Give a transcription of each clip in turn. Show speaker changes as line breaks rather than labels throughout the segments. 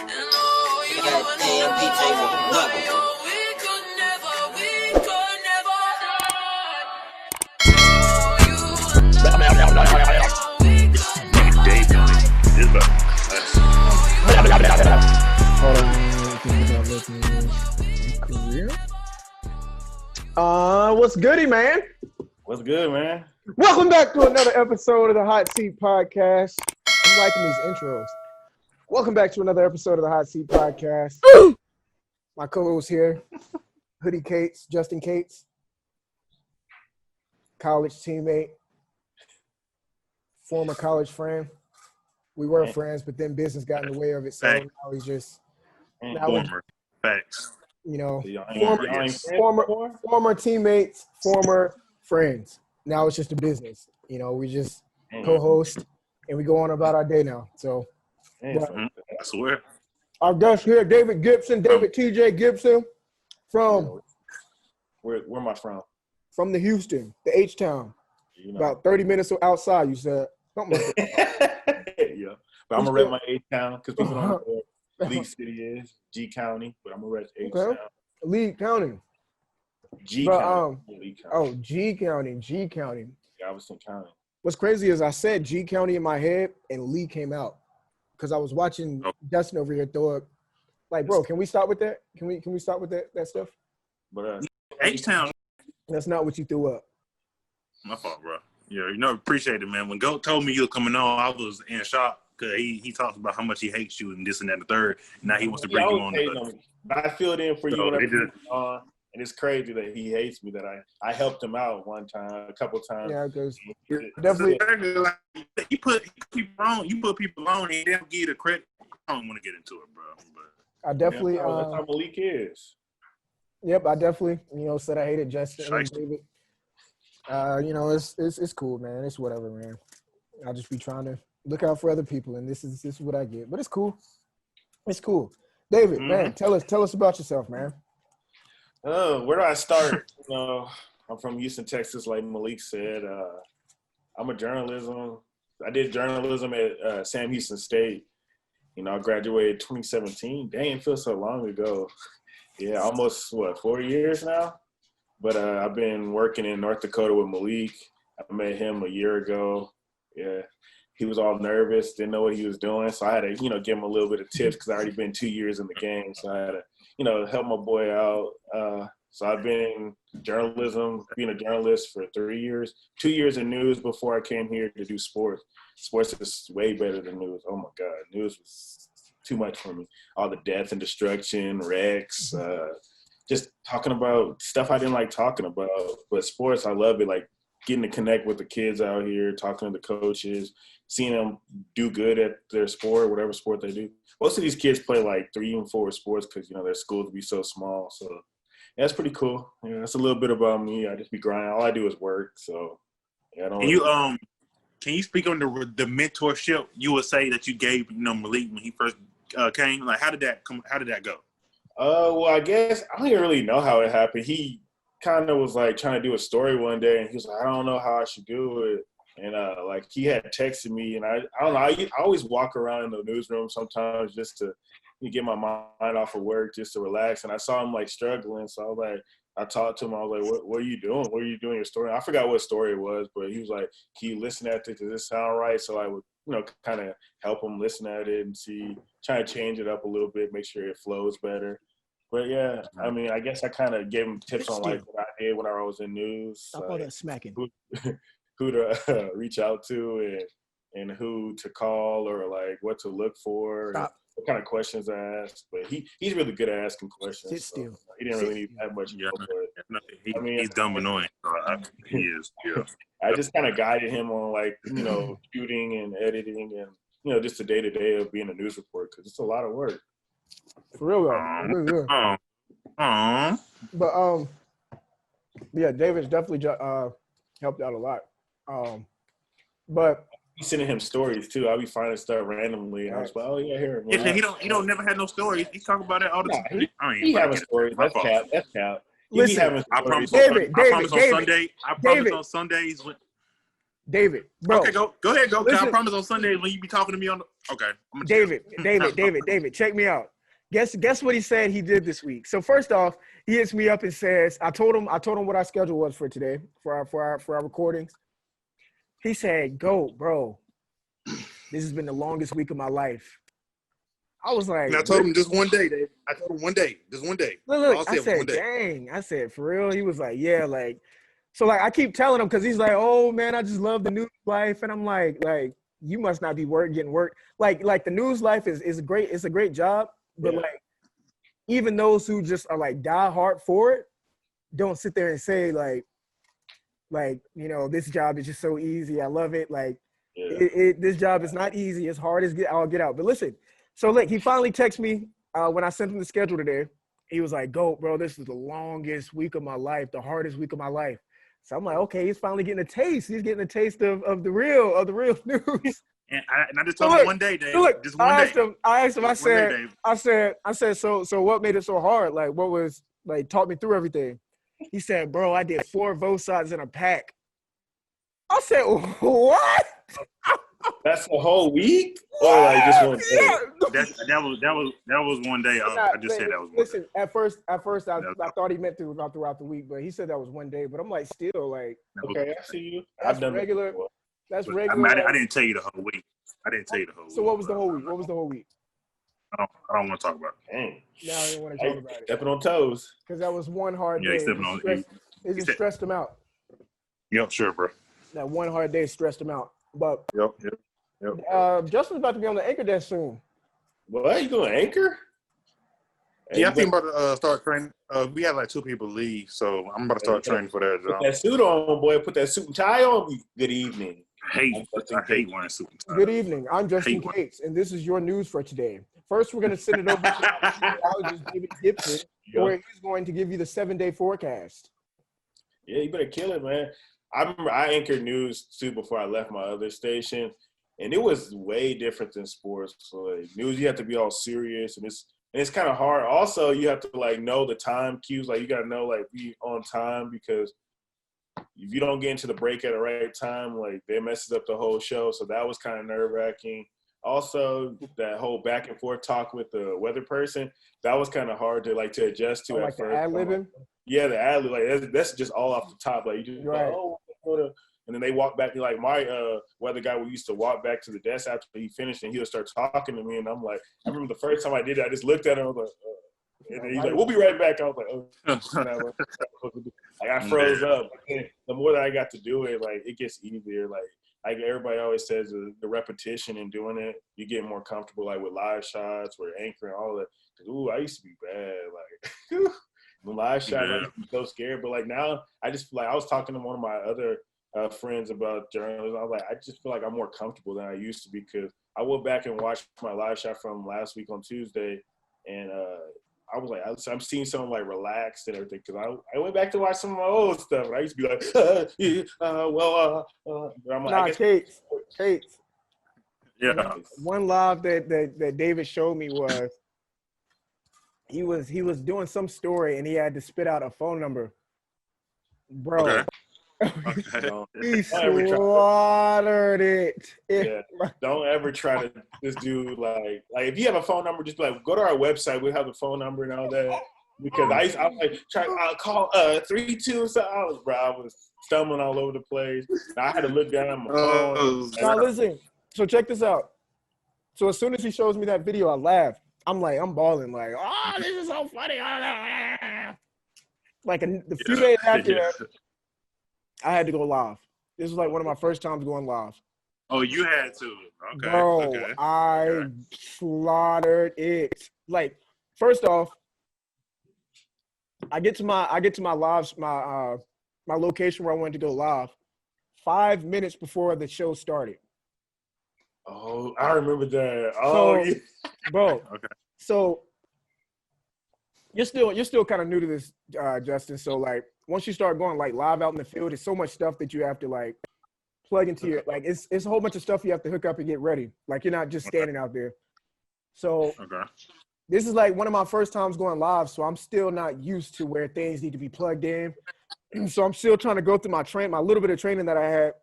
Goddamn DJ motherfucker.
What's goody, man?
What's good, man?
Welcome back to another episode of the Hot Seat Podcast. I'm liking these intros. Welcome back to another episode of the Hot Seat Podcast. My co-host here, Hoodie Cates, Justin Cates, college teammate, former college friend. We were friends, but then business got in the way of it, so now he's just
former. Facts.
You know,
Former
former teammates, former friends. Now it's just a business. You know, we just co-host and we go on about our day now. So,
I swear.
Our guest here, David Gibson, David T.J. Gibson from
where am I from?
From the Houston, the H-Town.
You know.
About 30 minutes outside, you said. Something like that.
Yeah. But I'm going to rep my H-Town because people don't know what Lee City is. G County, but I'm going to rep H-Town.
Okay. Lee County.
G
But,
County. Lee County.
Oh, G County.
Galveston County.
What's crazy is I said G County in my head and Lee came out because I was watching Dustin over here throw up. Like, bro, can we stop with that? Can we stop with that stuff?
But
H-Town.
That's not what you threw up.
My fault, bro. Yeah, appreciate it, man. When Goat told me you were coming on, I was in shock because he talks about how much he hates you and this and that and the third. And now he wants to bring you on.
I filled in for you
So
when I was on. And it's crazy that he hates me, that I helped him out a couple times.
Yeah, because definitely.
You put people on, and they don't give you the credit. I don't want to get into it, bro. But
I definitely.
That's how Malik is.
Yep, I definitely, said I hated Justin and David. It's cool, man. It's whatever, man. I'll just be trying to look out for other people, and this is what I get. But it's cool. It's cool. David, man, tell us about yourself, man.
Where do I start? I'm from Houston, Texas, like Malik said. I'm a journalism. I did journalism at Sam Houston State. I graduated 2017. Dang, it feels so long ago. Yeah, almost, 4 years now? But I've been working in North Dakota with Malik. I met him a year ago. Yeah, he was all nervous, didn't know what he was doing. So I had to, give him a little bit of tips because I already been 2 years in the game. So I had to, help my boy out. So I've been being a journalist for 3 years, 2 years in news before I came here to do sports. Sports is way better than news. Oh my God, news was too much for me. All the death and destruction, wrecks, just talking about stuff I didn't like talking about. But sports, I love it. Like getting to connect with the kids out here, talking to the coaches, seeing them do good at their sport, whatever sport they do. Most of these kids play like 3 and 4 sports because, their schools be so small. So yeah, that's pretty cool. Yeah, that's a little bit about me. I just be grinding. All I do is work. So yeah, I don't.
Can you speak on the mentorship you would say that you gave, Malik when he first came? Like, how did that come? How did that go?
Well, I guess I don't even really know how it happened. He kind of was like trying to do a story one day, and he was like, I don't know how I should do it. And like he had texted me, and I don't know. I always walk around in the newsroom sometimes just to get my mind off of work, just to relax. And I saw him like struggling, so I was like, I talked to him. I was like, what are you doing? What are you doing your story? I forgot what story it was, but he was like, can you listen at it? Does this sound right? So I would, kind of help him listen at it and try to change it up a little bit, make sure it flows better. But yeah, I mean, I guess I kind of gave him tips on like what I did when I was in news.
Stop all that smacking.
Who to reach out to and who to call or like what to look for.
Stop.
What kind of questions to ask, but he's really good at asking questions.
Sit still.
So he didn't really need that much.
He's dumb annoying. He is. Yeah.
I just kind of guided him on like shooting and editing and just the day to day of being a news reporter because it's a lot of work.
For real though. But yeah, David's definitely helped out a lot. But
be sending him stories too. I'll be finding stuff randomly. And I was like, oh yeah, here.
Yeah, he don't never have no stories. He talk about it all the time.
He having stories. That's cap.
Listen,
I promise
David,
on Sunday. I promise
David.
on Sundays when
David, bro.
Okay, go ahead, go.
Listen.
I promise on Sunday when you be talking to me on the. Okay, I'm gonna
David, check me out. Guess what he said he did this week. So first off, he hits me up and says, I told him what our schedule was for today for our recordings. He said, "Go, bro. This has been the longest week of my life." I was like,
And I told him just one day, Dave. I told him one day, just one day.
Look, I said, dang. I said, for real? He was like, yeah, like, so like I keep telling him because he's like, oh man, I just love the news life. And I'm like, you must not be getting work. Like the news life is great. It's a great job. But like, even those who just are like die hard for it, don't sit there and say like, this job is just so easy. I love it. Like, this job is not easy. It's hard as I'll get out. But listen, so look, he finally texted me when I sent him the schedule today. He was like, "Go, bro, this is the longest week of my life, the hardest week of my life." So I'm like, okay, he's finally getting a taste. He's getting a taste of the real news.
And I just told him one day, Dave.
Look,
just one day.
I asked him. I said, so what made it so hard? Like, what was like? Talk me through everything. He said, "Bro, I did 4 Vosats in a pack." I said, "What?"
That's the whole week, or like just one day?
Yeah.
That was one day. I just said that was one.
Listen, day. At first, I thought he meant throughout the week, but he said that was one day. But I'm like, still, like,
okay, I see you.
That's regular. That's regular.
I didn't tell you the whole week.
So what was the whole week? What was the whole week?
I don't want to talk about it.
Dang.
Now I didn't want to talk about it.
Stepping on toes.
Because that was one hard day.
Yeah, stepping on.
It just stressed him out.
Yep, sure, bro.
That one hard day stressed him out. But
Yep.
Justin's about to be on the anchor desk soon.
What? You going to anchor?
Yeah, I think I'm about to start training. We had like 2 people leave, so I'm about to start training for that job.
Put that suit on, boy. Put that suit and tie on. Good evening.
I hate wearing suit and tie.
Good evening. I'm Justin Cates, and this is your news for today. First, we're going to send it over to meteorologist David Gibson, where he's going to give you the 7-day forecast.
Yeah, you better kill it, man. I remember I anchored news too before I left my other station, and it was way different than sports. So like news, you have to be all serious, and it's kind of hard. Also, you have to like know the time cues. Like you got to know like be on time, because if you don't get into the break at the right time, like it messes up the whole show. So that was kind of nerve wracking. Also, that whole back and forth talk with the weather person, that was kind of hard to adjust to at first.
The ad-libbing?
Yeah, the ad-lib, like that's just all off the top. Like you just go, and then they walk back. Like my weather guy, we used to walk back to the desk after he finished, and he'll start talking to me, and I'm like, I remember the first time I did it, I just looked at him, I was like, and then he's like, "We'll be right back." I was like, "Oh." Like I froze up. And the more that I got to do it, like it gets easier. Like everybody always says, the repetition and doing it, you get more comfortable. Like with live shots, with anchoring, all that. Ooh, I used to be bad. Like the live shot, I used to be so scared. But like now, I just like I was talking to one of my other friends about journalism. I was like, I just feel like I'm more comfortable than I used to, because I went back and watched my live shot from last week on Tuesday, and I was like, I'm seeing someone like relaxed and everything, because I went back to watch some of my old stuff, and I used to be like, I'm like,
Kate.
Yeah.
One live that David showed me was he was doing some story and he had to spit out a phone number, bro.
Okay.
He slaughtered it.
Yeah. Don't ever try to just do like if you have a phone number, just be like, go to our website. We'll have the phone number and all that. Because I was like trying to call 32. So I was stumbling all over the place. And I had to look down at my phone.
Now listen. So check this out. So as soon as he shows me that video, I laughed. I'm balling like, oh, this is so funny. Like the few days after that, I had to go live. This was like one of my first times going live.
Oh, you had to. Okay.
Bro,
okay.
I slaughtered it. Like, first off, I get to my lives, my location where I wanted to go live 5 minutes before the show started.
Oh, I remember that. Oh,
so,
yeah.
Bro.
Okay.
So you're still kind of new to this, Justin. So like once you start going like live out in the field, it's so much stuff that you have to like plug into your like it's a whole bunch of stuff you have to hook up and get ready. Like you're not just standing out there. So this is like one of my first times going live, so I'm still not used to where things need to be plugged in. So I'm still trying to go through my little bit of training that I had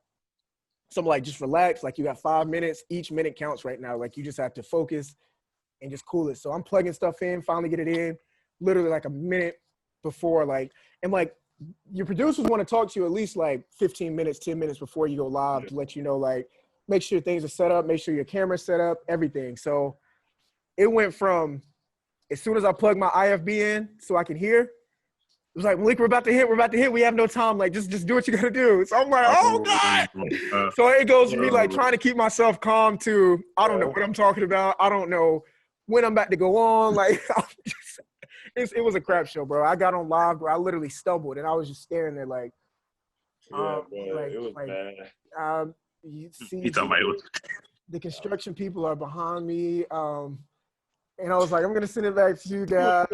So I'm like, just relax. Like, you got 5 minutes. Each minute counts right now. Like, you just have to focus and just cool it. So I'm plugging stuff in, finally get it in, literally like a minute before, like, and like, your producers want to talk to you at least like 15 minutes, 10 minutes before you go live to let you know, like, make sure things are set up, make sure your camera's set up, everything. So it went from, as soon as I plug my IFB in so I can hear, it was like, Malik, we're about to hit. We have no time. Like, just do what you got to do. So I'm like, oh, God. So it goes from me, like, trying to keep myself calm to, I don't know what I'm talking about. I don't know when I'm about to go on. Like, it was a crap show, bro. I got on live, bro. I literally stumbled, and I was just staring there like,
bro, it was bad.
You see, the construction people are behind me. And I was like, I'm going to send it back to you guys.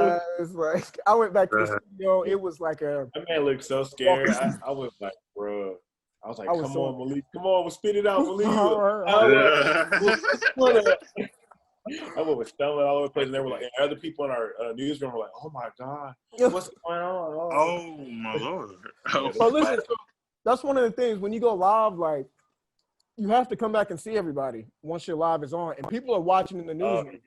Like, I went back to the studio. It was like
that man looked so scared. I was like, bro. I was like, come on, Malik. Come on, we'll spit it out, Malik. I was stumbling all over the place. And they were like, and other people in our newsroom were like, oh, my God. What's going on?
Oh, my Lord.
But listen, so that's one of the things. When you go live, like, you have to come back and see everybody once your live is on. And people are watching in the newsroom.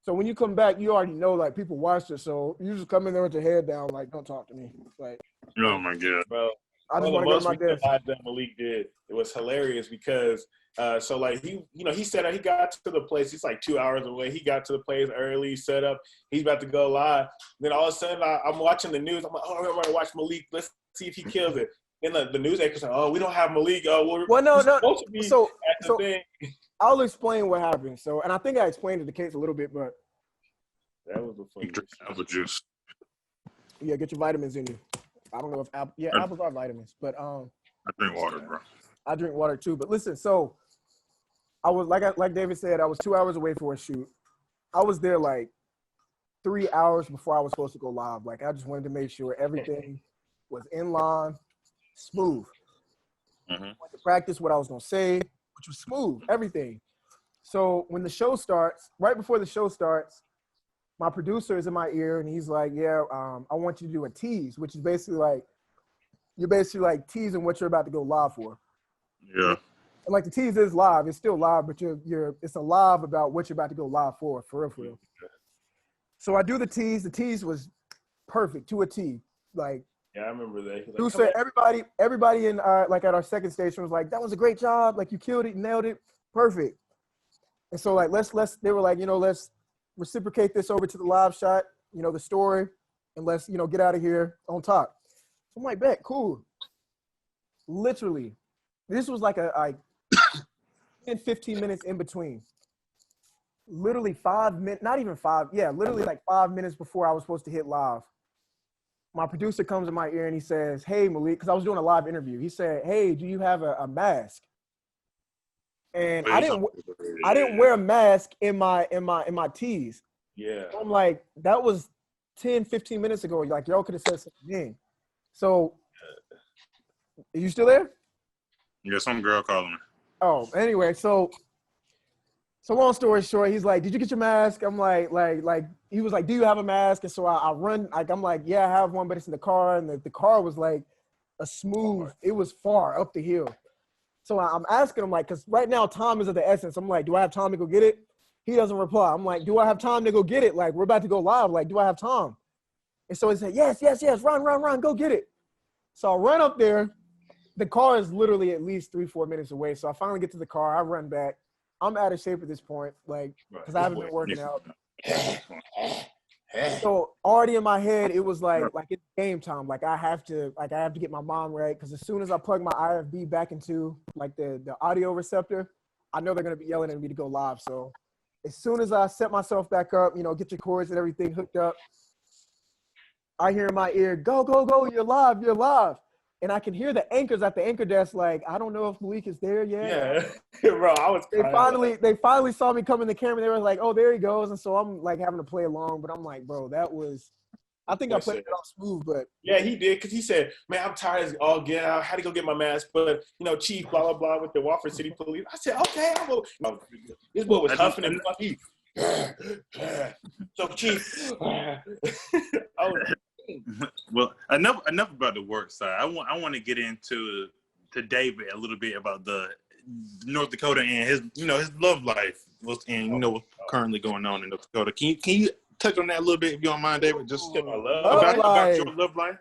So when you come back, you already know, like, people watched it. So you just come in there with your head down, like, don't talk to me. Like,
oh, my God.
Bro,
I just want to go to my desk.
That Malik did, it was hilarious because, so, like, he said he got to the place. He's like 2 hours away. He got to the place early, set up. He's about to go live. Then all of a sudden, I'm watching the news. I'm like, oh, I'm going to watch Malik. Let's see if he kills it. Then the news anchor's like, oh, we don't have Malik. We're supposed to be
so
thing.
I'll explain what happened. So, and I think I explained it the case a little bit, but
that was a funny
apple juice.
Yeah, get your vitamins in you. I don't know if apples are vitamins, but
I drink water, bro.
I drink water too. But listen, so I was like David said, I was 2 hours away for a shoot. I was there like 3 hours before I was supposed to go live. Like, I just wanted to make sure everything was in line, smooth. I wanted to practice what I was gonna say, which was smooth, everything. So when the show starts, right before the show starts, my producer is in my ear and he's like, yeah, I want you to do a tease, which is basically like, you're basically like teasing what you're about to go live for.
Yeah.
And like the tease is live, it's still live, but it's a live about what you're about to go live for real. So I do the tease. The tease was perfect to a T. Like,
yeah, I remember that.
Like, said everybody in like at our second station was like, that was a great job. Like, you killed it, nailed it, perfect. And so like they were like, let's reciprocate this over to the live shot, the story, and let's get out of here on top. So I'm like, bet, cool. Literally, this was like a 15 minutes in between. Literally 5 minutes, not even 5, literally like 5 minutes before I was supposed to hit live. My producer comes in my ear and he says, hey, Malik, because I was doing a live interview. He said, hey, do you have a mask? And I didn't wear a mask in my tees.
Yeah.
So I'm like, that was 10, 15 minutes ago. Like, y'all could have said something then. So, are you still there?
Yeah, some girl calling me.
Oh, anyway, so long story short, he's like, did you get your mask? I'm like, he was like, do you have a mask? And so I run, like, I'm like, yeah, I have one, but it's in the car. And the car was like a smooth, it was far up the hill. So I'm asking him, like, because right now time is of the essence. I'm like, do I have time to go get it? He doesn't reply. I'm like, do I have time to go get it? Like, we're about to go live. Like, do I have time? And so he said, yes, run, go get it. So I run up there. The car is literally at least 3-4 minutes away. So I finally get to the car. I run back. I'm out of shape at this point, like, because I haven't been working out. So already in my head, it was like it's game time. Like, I have to get my mom right, because as soon as I plug my IFB back into like the audio receptor, I know they're gonna be yelling at me to go live. So as soon as I set myself back up, get your cords and everything hooked up, I hear in my ear, go, you're live. And I can hear the anchors at the anchor desk, like, I don't know if Malik is there yet.
Yeah, bro, I was.
They finally saw me come in the camera. They were like, oh, there he goes. And so I'm like having to play along, but I'm like, bro, that was. I think I played it off smooth, but
yeah, he did, because he said, man, I'm tired as all get out. I had to go get my mask, but Chief, blah blah blah, with the Wofford City Police. I said, okay, I will. This boy was huffing and puffing. So Chief,
Well, enough about the work side. I want to get into to David a little bit about the North Dakota and his love life what's currently going on in North Dakota. Can you touch on that a little bit if you don't mind, David? Just about your love life.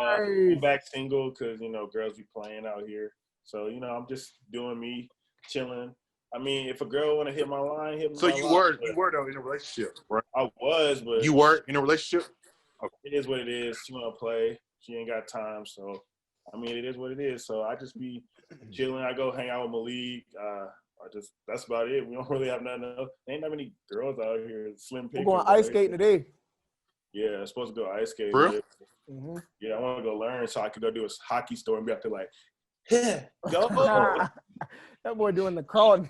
I'm back single because girls be playing out here. So I'm just doing me, chilling. I mean, if a girl want to hit my line, hit my line.
So you were though in a relationship, right?
I was, but
you were in a relationship.
Okay. It is what it is. She want to play. She ain't got time, so I mean, it is what it is. So I just be chilling. I go hang out with Malik. That's about it. We don't really have nothing else. There ain't that many girls out here. Slim pickings.
We're going ice skating today.
Yeah, I'm supposed to go ice skating.
Really?
Mm-hmm.
Yeah, I want to go learn so I could go do a hockey store and be out there like, yeah, go.
That boy doing the crawl.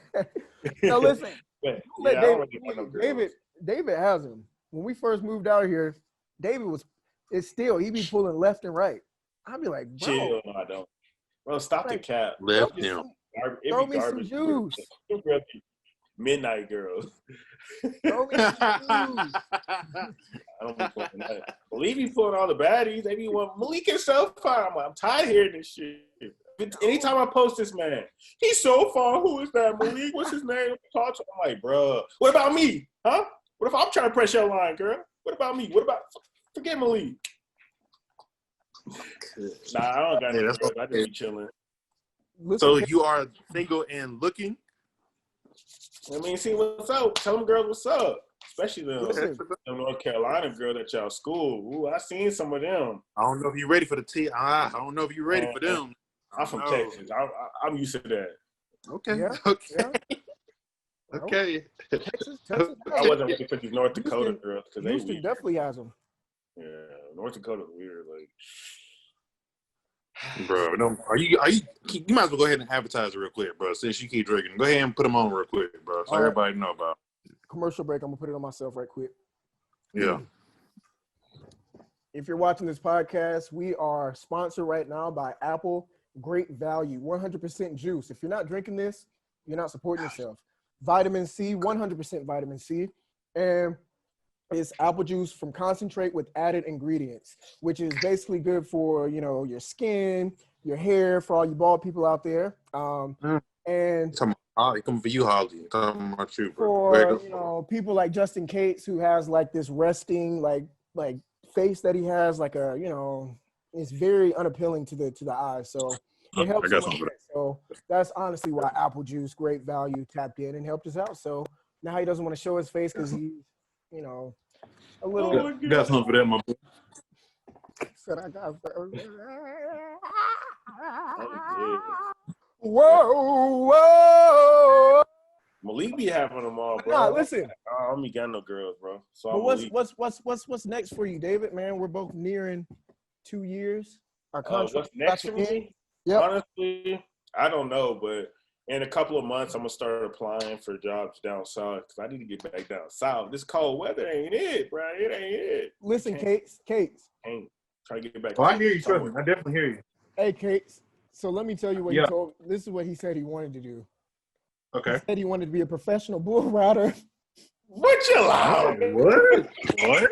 No, listen. David has him. When we first moved out here, David he be pulling left and right. I'd be like, bro.
Chill. No, I don't. Bro, stop the cap.
Left him.
Throw me some juice.
Midnight girls.
Throw me some juice.
I don't be pulling that. Malik be pulling all the baddies. They be want Malik is so far. I'm tired of hearing this shit. Anytime I post this man, he's so far. Who is that? Malik? What's his name? Talk to him. I'm like, bro. What about me? Huh? What if I'm trying to press your line, girl? What about me? What about forget Malik? Nah, I don't got any girls. I just be chilling.
So you are single and looking?
I mean, see what's up. Tell them girls what's up. Especially them North Carolina girl at y'all school. Ooh, I seen some of them.
I don't know if you're ready for the T. I don't know if you're ready for them.
I'm from Texas. I'm used to that.
Okay.
Yeah.
Okay.
Yeah.
Okay.
Texas.
I wasn't ready for these North Dakota girls because they
Houston
weird.
definitely has them.
Yeah, North Dakota's weird. Like,
bro, you might as well go ahead and advertise it real quick, bro. Since you keep drinking, go ahead and put them on real quick, bro, so everybody know about.
Commercial break. I'm gonna put it on myself right quick.
Yeah.
If you're watching this podcast, we are sponsored right now by Apple. Great value, 100% juice. If you're not drinking this, you're not supporting yourself. Vitamin C, 100% vitamin C, and it's apple juice from concentrate with added ingredients, which is basically good for your skin, your hair, for all you bald people out there. And
coming for you, Holly. Talking about you,
bro. For people like Justin Cates, who has like this resting like face that he has, like it's very unappealing to the eyes. So it helps. So that's honestly why apple juice, great value, tapped in and helped us out. So now he doesn't want to show his face because he's a little.
Got something for that, my boy.
Said I got. Whoa.
Malik be having them all, bro.
Nah, listen.
I don't be got no girls, bro. So
but what's next for you, David? Man, we're both nearing 2 years. Our contract.
What's next for me?
Yep.
Honestly, I don't know, but in a couple of months, I'm gonna start applying for jobs down south because I need to get back down south. This cold weather ain't it, bro. It ain't it.
Listen, Cates.
Ain't trying to get back.
Oh, I hear you, trust me. I definitely hear you.
Hey, Cates. So let me tell you what he told. This is what he said he wanted to do.
Okay.
He said he wanted to be a professional bull rider.
What you lie?
What?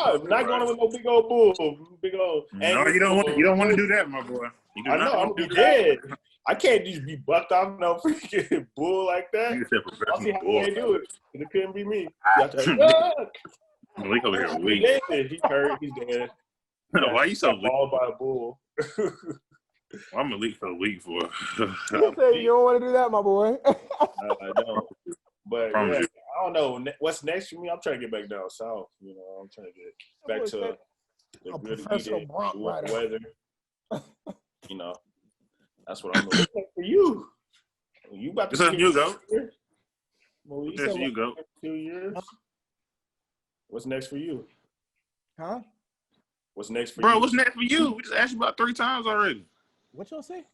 I'm not going with no big old bull. Big old.
No, you don't want. You don't want to do that, my boy.
I know. I'm gonna be dead. I can't just be bucked off no freaking bull like that. I'll see how they do it. It couldn't be me.
Malik over here weak.
He's hurt. He's dead.
Why you so weak?
Mauled by a bull.
Why Malik so weak for?
You say you don't want to do that, my boy.
I don't. But yeah, I don't know what's next for me. I'm trying to get back down south. I'm trying to get back to the good eating, weather. That's what I'm looking for you. You about to
you go.
Well, you go. 2 years. What's next for you?
Huh?
What's next for you?
Bro, what's next for you? We just asked you about 3 times already.
What y'all say?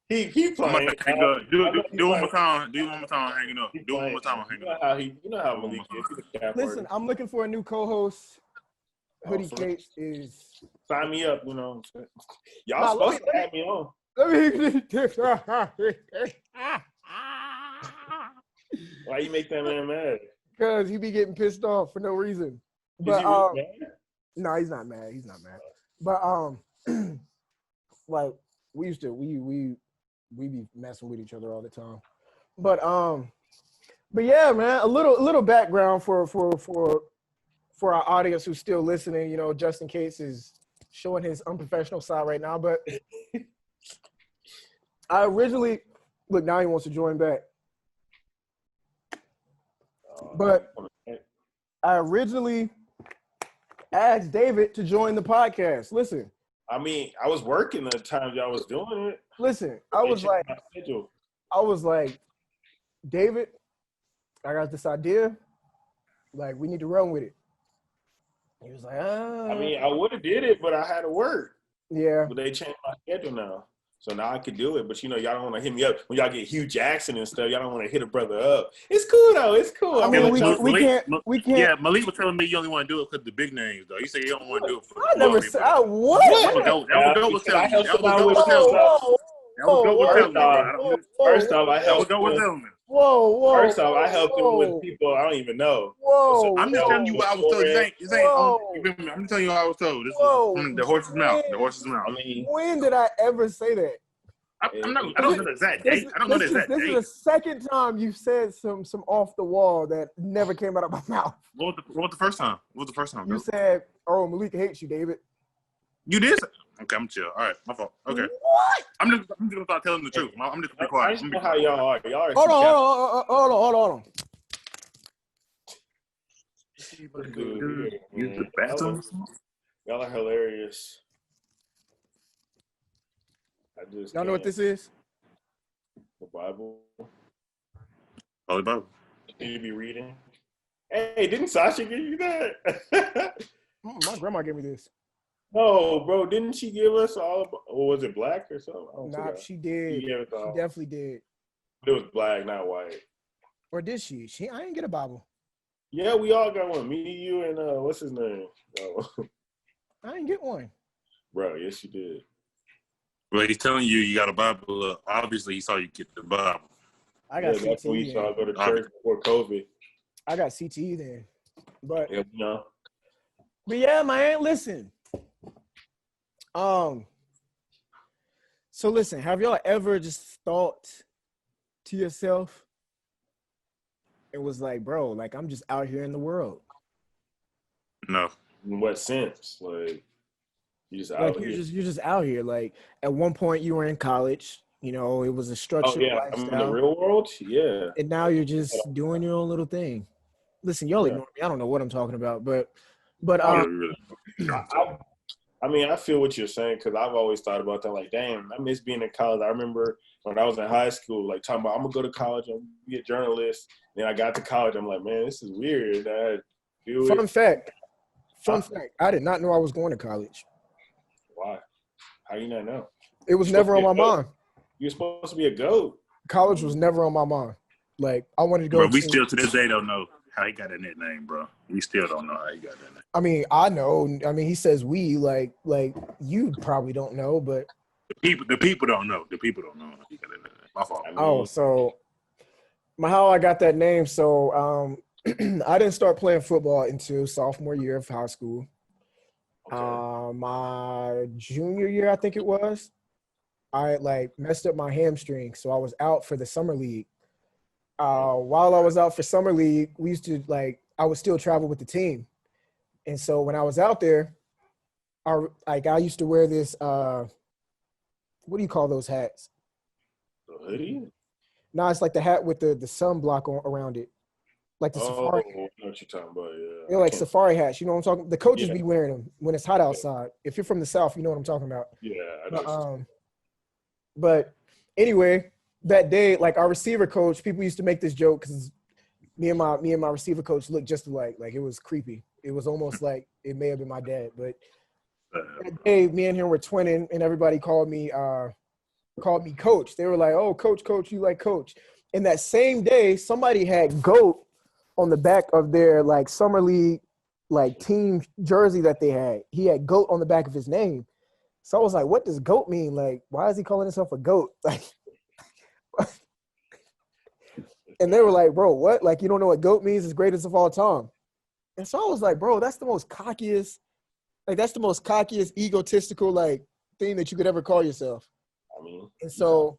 He playing.
Do one more time. Do one more time. Hanging up. Do one more time. Hanging up.
You know how Malik is.
Listen, I'm looking for a new co-host. Hoodie Cates is.
Sign me up. Y'all supposed to have me on. Why you make that man mad?
Because he be getting pissed off for no reason. But no, he's not mad. But like we used to we be messing with each other all the time. But yeah, man, a little background for our audience who's still listening, you know, just in case is showing his unprofessional side right now. But I originally look, now he wants to join back. But I originally asked David to join the podcast. Listen.
I mean, I was working the time y'all was doing it.
Listen, I was like, David, I got this idea. Like, we need to run with it. He was like,
I mean, I would have did it, but I had to work.
Yeah.
But they changed my schedule now. So now I could do it. But, you know, y'all don't want to hit me up. When y'all get Hugh Jackson and stuff, y'all don't want to hit a brother up. It's cool, though. It's cool.
I mean, we can't.
Yeah, Malik was telling me you only want to do it because the big names, though. You say you don't want to do it for
I never said, what?
That was telling me.
First off, I helped
him.
Whoa.
First off, I helped him with people I don't even know.
Whoa.
I'm just telling you what I was told. I'm telling you what I was told. This is from the horse's mouth. The horse's mouth.
I mean,
when did I ever say that?
I don't know the exact date. I don't know the exact date.
This is the second time you've said some off the wall that never came out of my mouth.
What was the first time? What was the first time?
You said, "Oh, Malik hates you, David."
You did. Okay, I'm chill. All right, my fault. Okay.
What?
I'm just gonna start telling the truth. I'm just gonna be quiet.
I just know how y'all are. Y'all are
Hold on.
Use the bathroom.
Y'all are hilarious.
Y'all know what this is?
The Bible.
Holy Bible.
You be reading. Hey, didn't Sasha give you that?
My grandma gave me this.
No, bro, didn't she give us all? Or was it black or something?
Nah, she did. She definitely did.
It was black, not white.
Or did she? I didn't get a Bible.
Yeah, we all got one. Me, you, and what's his name?
I didn't get one.
Bro, yes, you did.
Well, he's telling you got a Bible. Obviously, he saw you get the Bible.
I got CTE.
That's when we saw go to church before COVID.
I got CTE then. But
yeah, no.
But yeah, man, listen. So listen, have y'all ever just thought to yourself, it was like, bro, like I'm just out here in the world?
No.
In what sense? Like you just out here.
You're just out here. Like at one point you were in college, you know, it was a structured lifestyle.
I'm in the real world, yeah.
And now you're just doing your own little thing. Listen, y'all ignore me. I don't know what I'm talking about, but
I mean, I feel what you're saying because I've always thought about that. Like, damn, I miss being in college. I remember when I was in high school, like talking about I'm gonna go to college, I'm gonna be a journalist. Then I got to college, I'm like, man, this is weird.
Fun fact, I did not know I was going to college.
Why? How do you not know?
It was never on my mind.
You're supposed to be a GOAT.
College was never on my mind. Like I wanted to go.
Bro, we still to this day don't know how he got that nickname, bro. We still don't know how he got that name.
I mean, I know. I mean, he says we like you probably don't know, but
the people don't know. The people don't know how he got that name. My fault.
So how I got that name. So I didn't start playing football until sophomore year of high school. Okay. My junior year, I think it was, I messed up my hamstring, so I was out for the summer league. While I was out for summer league, we used to I would still travel with the team. And so when I was out there, I used to wear this, what do you call those hats?
The hoodie?
No, it's like the hat with the sunblock around it. Like the safari.
I know what you're talking about, yeah.
They're like safari hats, you know what I'm talking about? The coaches be wearing them when it's hot outside. If you're from the South, you know what I'm talking about.
Yeah, I know.
But anyway, that day, our receiver coach, people used to make this joke because me and my receiver coach looked just alike. Like it was creepy. It was almost like it may have been my dad. But that day, me and him were twinning, and everybody called me coach. They were like, "Oh, coach, you like coach." And that same day, somebody had GOAT on the back of their summer league team jersey that they had. He had GOAT on the back of his name. So I was like, what does GOAT mean? Why is he calling himself a GOAT? And they were like, bro, what? You don't know what GOAT means? It's greatest of all time. And so I was like, bro, that's the most cockiest, egotistical thing that you could ever call yourself.
I mean,
And so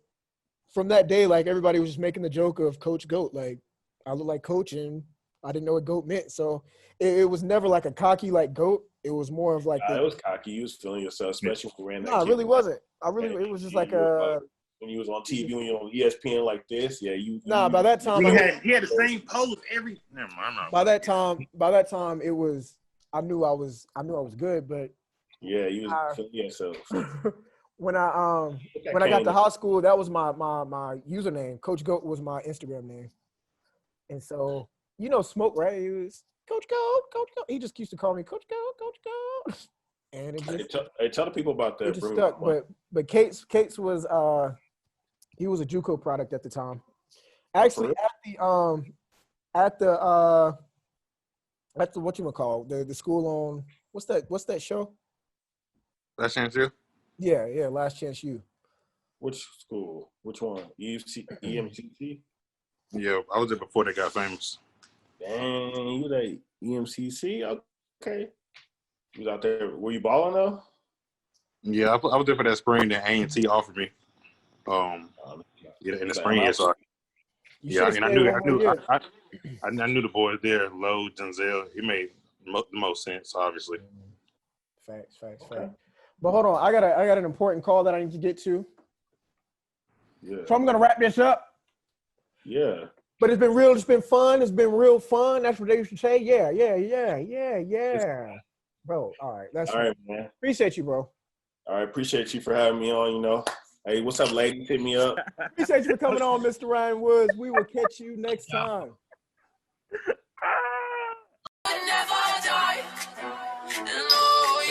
from that day, like everybody was just making the joke of Coach Goat. Like I look like Coach, and I didn't know what Goat meant. So it was never like a cocky like Goat. It was more of like
it was cocky. You was feeling yourself, especially when you ran that.
No, it really wasn't. It was just like a.
When you was on TV, when you were on ESPN like this, yeah, you.
By that time,
he had the same pose every. Never mind.
By that time, it was. I knew I was good, but.
Yeah, you was feeling yourself.
when I got to high school, that was my username. Coach Goat was my Instagram name, and so Smoke, right? He was Coach Goat, Coach Goat. He just used to call me Coach Goat, Coach Goat, and it just
tell the people about that.
It just stuck. But Cates was he was a JUCO product at the time. Actually, at the whatchamacall, the school on what's that show?
Last Chance U?
Yeah, Last Chance U.
Which school? Which one? EMCC?
Yeah, I was there before they got famous.
Dang, you like EMCC? Okay. You was out there. Were you balling though?
Yeah, I was there for that spring that A&T offered me. In the spring, so and I knew the boys there, Lowe, Denzel. It made the most sense, obviously.
Facts. But hold on, I got an important call that I need to get to.
Yeah.
So I'm gonna wrap this up.
Yeah.
But it's been real. It's been fun. It's been real fun. That's what they used to say. Yeah. Bro, all right. That's
all right, man.
Appreciate you, bro.
All right, appreciate you for having me on. Hey, what's up, ladies? Hit me up.
Appreciate you for coming on, Mr. Ryan Woods. We will catch you next time.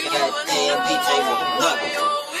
Goddamn DJ with a knuckle.